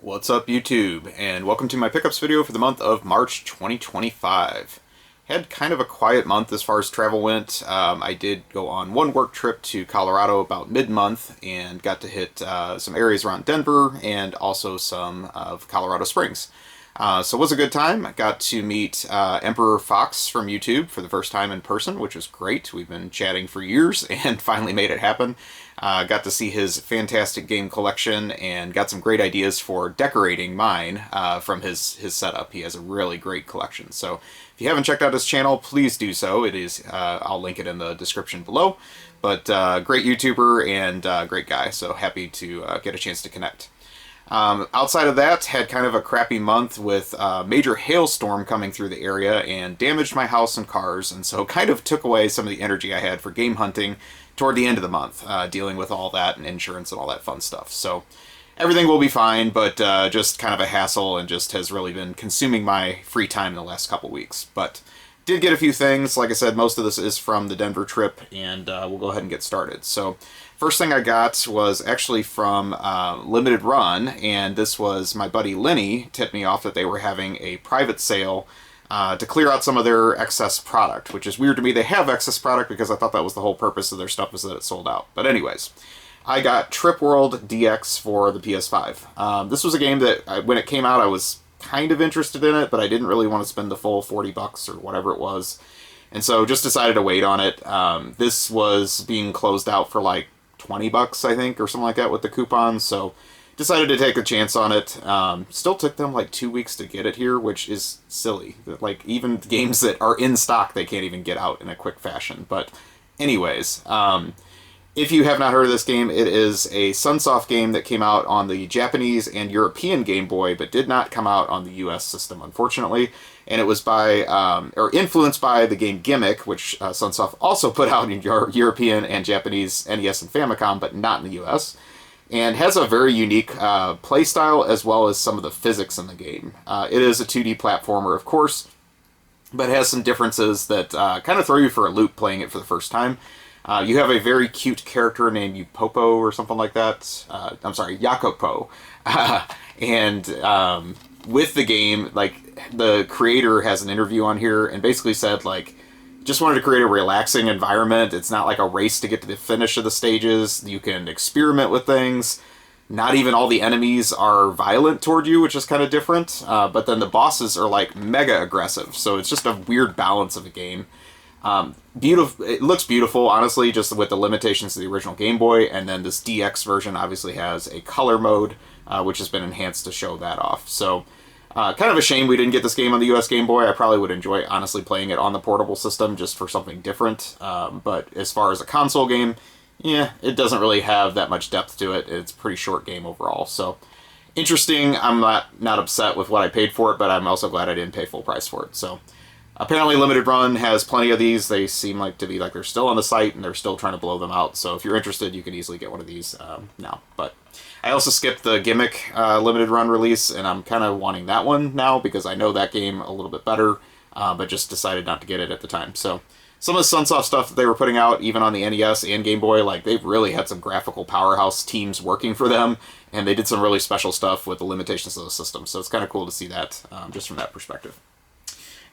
What's up YouTube, and welcome to my pickups video for the month of March 2025. Had kind of a quiet month as far as travel went. I did go on one work trip to Colorado about mid-month and got to hit some areas around Denver and also some of Colorado Springs. So it was a good time. I got to meet Emperor Fox from YouTube for the first time in person, which was great. We've been chatting for years and finally made it happen. Got to see his fantastic game collection and got some great ideas for decorating mine from his setup. He has a really great collection. So if you haven't checked out his channel, please do so. It is, I'll link it in the description below. But great YouTuber and great guy, so happy to get a chance to connect. Outside of that, had kind of a crappy month with a major hailstorm coming through the area and damaged my house and cars, and so kind of took away some of the energy I had for game hunting toward the end of the month, dealing with all that and insurance and all that fun stuff. So everything will be fine, but just kind of a hassle and just has really been consuming my free time in the last couple weeks. But did get a few things. Like I said, most of this is from the Denver trip, and we'll go ahead and get started. So first thing I got was actually from Limited Run, and this was my buddy Lenny tipped me off that they were having a private sale to clear out some of their excess product, which is weird to me. They have excess product because I thought that was the whole purpose of their stuff, was that it sold out. But anyways, I got Trip World DX for the PS5. This was a game that when it came out I was kind of interested in it, but I didn't really want to spend the full 40 bucks or whatever it was. And so just decided to wait on it. This was being closed out for like 20 bucks, I think, or something like that with the coupons. So decided to take a chance on it. Still took them like 2 weeks to get it here, which is silly. Like even games that are in stock, they can't even get out in a quick fashion. But anyways, if you have not heard of this game, it is a Sunsoft game that came out on the Japanese and European Game Boy, but did not come out on the US system, unfortunately. And it was by, or influenced by the game Gimmick, which Sunsoft also put out in European and Japanese NES and Famicom, but not in the US. And has a very unique play style as well as some of the physics in the game. It is a 2D platformer, of course, but has some differences that kind of throw you for a loop playing it for the first time. You have a very cute character named Yupopo or something like that. I'm sorry, Yakopo. And with the game, like, the creator has an interview on here and basically said, like, just wanted to create a relaxing environment. It's not like a race to get to the finish of the stages. You can experiment with things. Not even all the enemies are violent toward you, which is kind of different. But then the bosses are, like, mega aggressive. So it's just a weird balance of a game. Beautiful. It looks beautiful, honestly, just with the limitations of the original Game Boy, and then this DX version obviously has a color mode, which has been enhanced to show that off. So, kind of a shame we didn't get this game on the US Game Boy. I probably would enjoy, honestly, playing it on the portable system just for something different. But as far as a console game, yeah, it doesn't really have that much depth to it. It's a pretty short game overall. So, interesting. I'm not upset with what I paid for it, but I'm also glad I didn't pay full price for it. So, apparently Limited Run has plenty of these. They seem like to be like they're still on the site and they're still trying to blow them out. So if you're interested, you can easily get one of these now. But I also skipped the Gimmick Limited Run release, and I'm kind of wanting that one now because I know that game a little bit better, but just decided not to get it at the time. So some of the Sunsoft stuff that they were putting out, even on the NES and Game Boy, like, they've really had some graphical powerhouse teams working for them, and they did some really special stuff with the limitations of the system. So it's kind of cool to see that just from that perspective.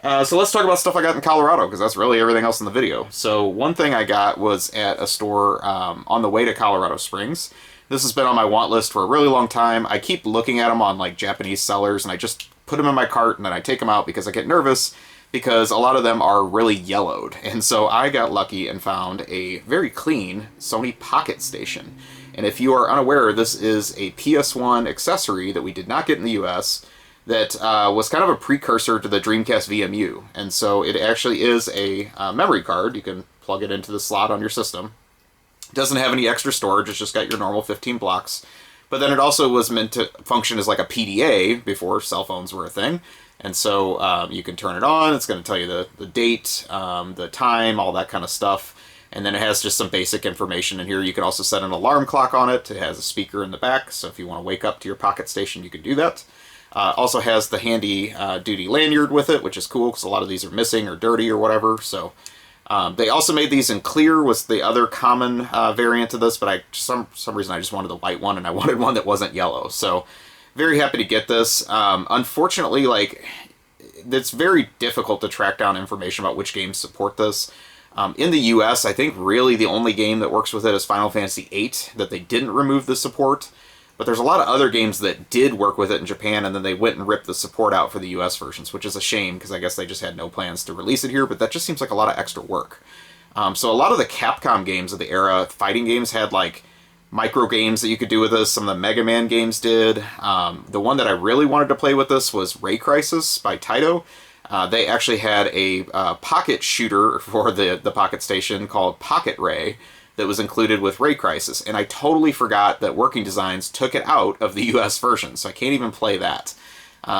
So let's talk about stuff I got in Colorado, because that's really everything else in the video. So one thing I got was at a store on the way to Colorado Springs. This has been on my want list for a really long time. I keep looking at them on, like, Japanese sellers, and I just put them in my cart and then I take them out because I get nervous because a lot of them are really yellowed. And so I got lucky and found a very clean Sony Pocket Station. And if you are unaware, this is a PS1 accessory that we did not get in the US that was kind of a precursor to the Dreamcast VMU. And so it actually is a memory card. You can plug it into the slot on your system. It doesn't have any extra storage. It's just got your normal 15 blocks. But then it also was meant to function as like a PDA before cell phones were a thing. And so you can turn it on. It's going to tell you the date, the time, all that kind of stuff. And then it has just some basic information in here. You can also set an alarm clock on it. It has a speaker in the back. So if you want to wake up to your Pocket Station, you can do that. Also has the handy duty lanyard with it, which is cool because a lot of these are missing or dirty or whatever. So they also made these in clear, was the other common variant of this, but for some reason I just wanted the white one and I wanted one that wasn't yellow. So very happy to get this. Unfortunately, like, it's very difficult to track down information about which games support this. In the US, I think really the only game that works with it is Final Fantasy VIII, that they didn't remove the support. But there's a lot of other games that did work with it in Japan, and then they went and ripped the support out for the US versions, which is a shame, because I guess they just had no plans to release it here, but that just seems like a lot of extra work. So a lot of the Capcom games of the era, fighting games, had like micro games that you could do with this. Some of the Mega Man games did. The one that I really wanted to play with this was Ray Crisis by Taito. They actually had a pocket shooter for the Pocket Station called Pocket Ray that was included with Ray Crisis, and I totally forgot that Working Designs took it out of the US version, so I can't even play that.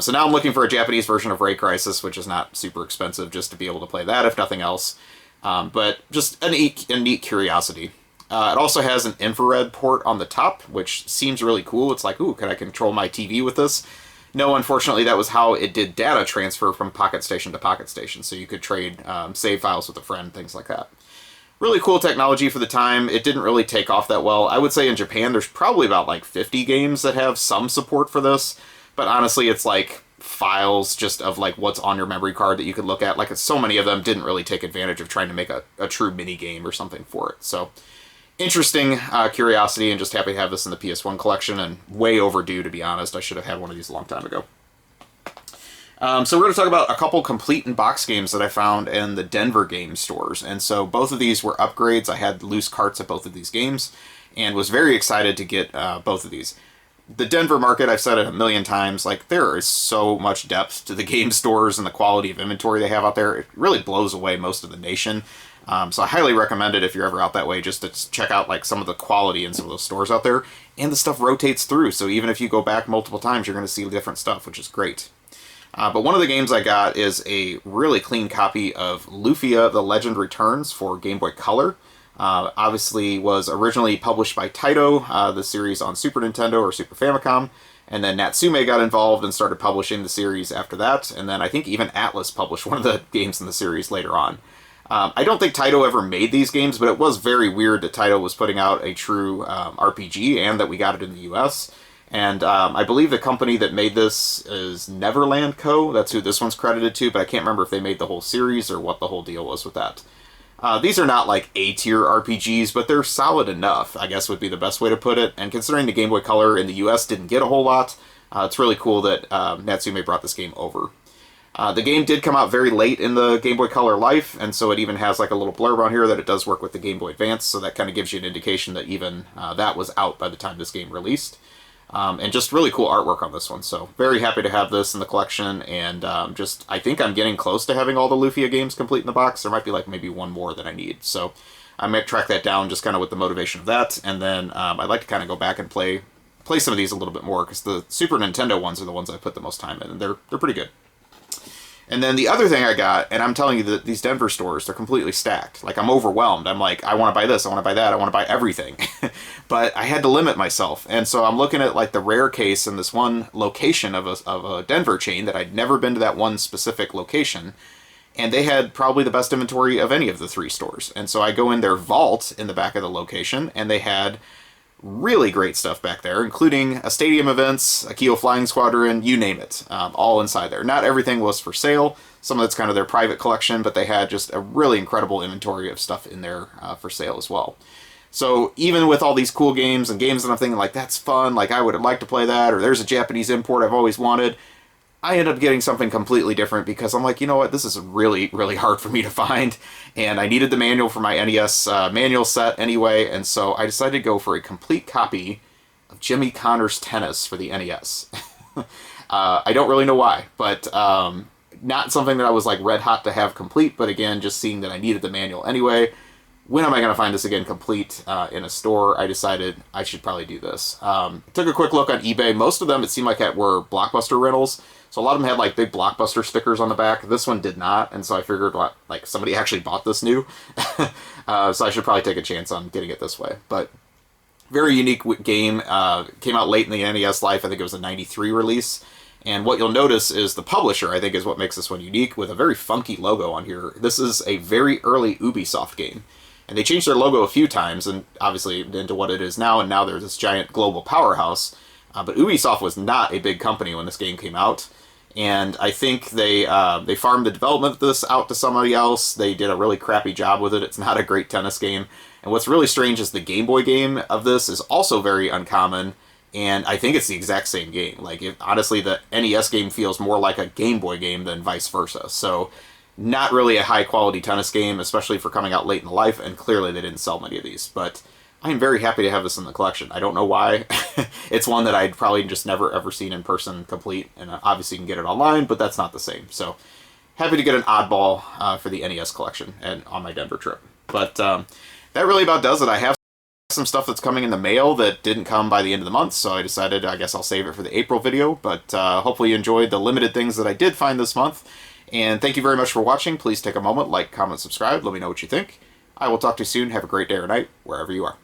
So now I'm looking for a Japanese version of Ray Crisis, which is not super expensive, just to be able to play that, if nothing else. But just a neat curiosity. It also has an infrared port on the top, which seems really cool. It's like, ooh, can I control my TV with this? No, unfortunately, that was how it did data transfer from Pocket Station to Pocket Station, so you could trade save files with a friend, things like that. Really cool technology for the time. It didn't really take off that well. I would say in Japan there's probably about like 50 games that have some support for this, but honestly it's like files just of like what's on your memory card that you could look at. Like, so many of them didn't really take advantage of trying to make a true mini game or something for it. So interesting curiosity, and just happy to have this in the PS1 collection, and way overdue, to be honest. I should have had one of these a long time ago. So we're going to talk about a couple complete in box games that I found in the Denver game stores. And so both of these were upgrades. I had loose carts at both of these games and was very excited to get both of these. The Denver market, I've said it a million times, like, there is so much depth to the game stores and the quality of inventory they have out there. It really blows away most of the nation. So I highly recommend it if you're ever out that way, just to check out like some of the quality in some of those stores out there. And the stuff rotates through, so even if you go back multiple times, you're going to see different stuff, which is great. But one of the games I got is a really clean copy of Lufia: The Legend Returns for Game Boy Color. Obviously was originally published by Taito, the series on Super Nintendo or Super Famicom, and then Natsume got involved and started publishing the series after that, and then I think even Atlas published one of the games in the series later on. I don't think Taito ever made these games, but it was very weird that Taito was putting out a true RPG, and that we got it in the US. And I believe the company that made this is Neverland Co. That's who this one's credited to, but I can't remember if they made the whole series or what the whole deal was with that. These are not like A-tier RPGs, but they're solid enough, I guess would be the best way to put it. And considering the Game Boy Color in the US didn't get a whole lot, it's really cool that Natsume brought this game over. The game did come out very late in the Game Boy Color life, and so it even has like a little blurb on here that it does work with the Game Boy Advance, so that kind of gives you an indication that even that was out by the time this game released. And just really cool artwork on this one, so very happy to have this in the collection, and I think I'm getting close to having all the Lufia games complete in the box. There might be like maybe one more that I need, so I might track that down just kind of with the motivation of that, and then I'd like to kind of go back and play some of these a little bit more, because the Super Nintendo ones are the ones I put the most time in, and they're pretty good. And then the other thing I got, and I'm telling you that these Denver stores, they're completely stacked. Like, I'm overwhelmed. I'm like, I want to buy this, I want to buy that, I want to buy everything. But I had to limit myself. And so I'm looking at like the rare case in this one location of a Denver chain that I'd never been to that one specific location. And they had probably the best inventory of any of the three stores. And so I go in their vault in the back of the location, and they had really great stuff back there, including a Stadium Events, a Keo Flying Squadron, you name it, all inside there. Not everything was for sale. Some of it's kind of their private collection, but they had just a really incredible inventory of stuff in there for sale as well. So even with all these cool games and games that I'm thinking like, that's fun, like I would like to play that, or there's a Japanese import I've always wanted, I end up getting something completely different because I'm like, you know what, this is really, really hard for me to find, and I needed the manual for my NES manual set anyway, and so I decided to go for a complete copy of Jimmy Connor's Tennis for the NES. I don't really know why, but not something that I was like red hot to have complete, but again, just seeing that I needed the manual anyway. When am I going to find this again complete in a store? I decided I should probably do this. Took a quick look on eBay. Most of them, it seemed like were Blockbuster rentals. So a lot of them had like big Blockbuster stickers on the back. This one did not, and so I figured like somebody actually bought this new. So I should probably take a chance on getting it this way. But very unique game. Came out late in the NES life. I think it was a '93 release. And what you'll notice is the publisher, I think, is what makes this one unique, with a very funky logo on here. This is a very early Ubisoft game. And they changed their logo a few times, and obviously into what it is now, and now they're this giant global powerhouse. But Ubisoft was not a big company when this game came out, and I think they farmed the development of this out to somebody else. They did a really crappy job with it. It's not a great tennis game. And what's really strange is the Game Boy game of this is also very uncommon, and I think it's the exact same game. Like, honestly, the NES game feels more like a Game Boy game than vice versa. So, not really a high-quality tennis game, especially for coming out late in life, and clearly they didn't sell many of these. But I am very happy to have this in the collection. I don't know why. It's one that I'd probably just never ever seen in person complete, and obviously you can get it online, but that's not the same. So, happy to get an oddball for the NES collection and on my Denver trip. But that really about does it. I have some stuff that's coming in the mail that didn't come by the end of the month, so I decided I guess I'll save it for the April video. But hopefully you enjoyed the limited things that I did find this month. And thank you very much for watching. Please take a moment, like, comment, subscribe. Let me know what you think. I will talk to you soon. Have a great day or night, wherever you are.